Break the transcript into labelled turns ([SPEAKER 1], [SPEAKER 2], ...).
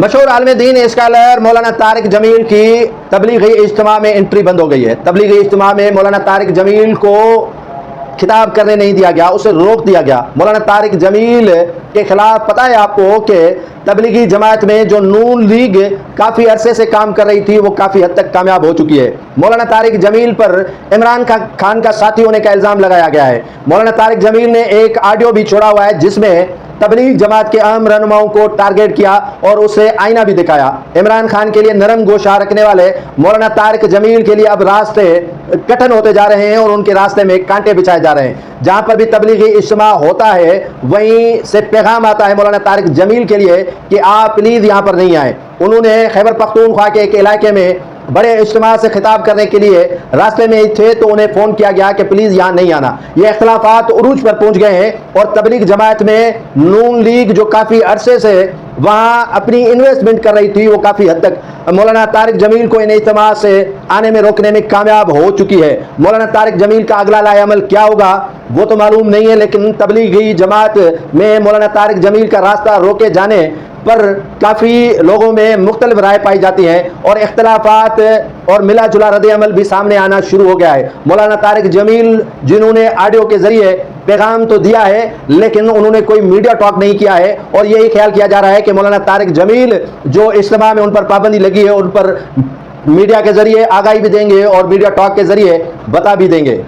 [SPEAKER 1] مشہور عالم دین اسکالر مولانا طارق جمیل کی تبلیغی اجتماع میں انٹری بند ہو گئی ہے۔ تبلیغی اجتماع میں مولانا طارق جمیل کو خطاب کرنے نہیں دیا گیا، اسے روک دیا گیا۔ مولانا طارق جمیل کے خلاف پتہ ہے آپ کو کہ تبلیغی جماعت میں جو نون لیگ کافی عرصے سے کام کر رہی تھی وہ کافی حد تک کامیاب ہو چکی ہے۔ مولانا طارق جمیل پر عمران خان کا ساتھی ہونے کا الزام لگایا گیا ہے۔ مولانا طارق جمیل نے ایک آڈیو بھی چھوڑا ہوا ہے جس میں تبلیغ جماعت کے اہم رہنماؤں کو ٹارگیٹ کیا اور اسے آئینہ بھی دکھایا۔ عمران خان کے لیے نرم گوشہ رکھنے والے مولانا طارق جمیل کے لیے اب راستے کٹھن ہوتے جا رہے ہیں اور ان کے راستے میں کانٹے بچھائے جا رہے ہیں۔ جہاں پر بھی تبلیغی اجتماع ہوتا ہے وہیں سے پیغام آتا ہے مولانا طارق جمیل کے لیے کہ آپ پلیز یہاں پر نہیں آئیں۔ انہوں نے خیبر پختونخوا کے ایک علاقے میں بڑے اجتماع سے خطاب کرنے کے لیے راستے میں تھے تو انہیں فون کیا گیا کہ پلیز یہاں نہیں آنا۔ یہ اختلافات عروج پر پہنچ گئے ہیں اور تبلیغ جماعت میں نون لیگ جو کافی عرصے سے وہاں اپنی انویسٹمنٹ کر رہی تھی وہ کافی حد تک مولانا طارق جمیل کو ان اجتماع سے آنے میں روکنے میں کامیاب ہو چکی ہے۔ مولانا طارق جمیل کا اگلا لائحہ عمل کیا ہوگا وہ تو معلوم نہیں ہے، لیکن تبلیغی جماعت میں مولانا طارق جمیل کا راستہ روکے جانے پر کافی لوگوں میں مختلف رائے پائی جاتی ہیں اور اختلافات اور ملا جلا رد عمل بھی سامنے آنا شروع ہو گیا ہے۔ مولانا طارق جمیل جنہوں نے آڈیو کے ذریعے پیغام تو دیا ہے لیکن انہوں نے کوئی میڈیا ٹاک نہیں کیا ہے اور یہی خیال کیا جا رہا ہے کہ مولانا طارق جمیل جو اجتماع میں ان پر پابندی لگی ہے ان پر میڈیا کے ذریعے آگاہی بھی دیں گے اور میڈیا ٹاک کے ذریعے بتا بھی دیں گے۔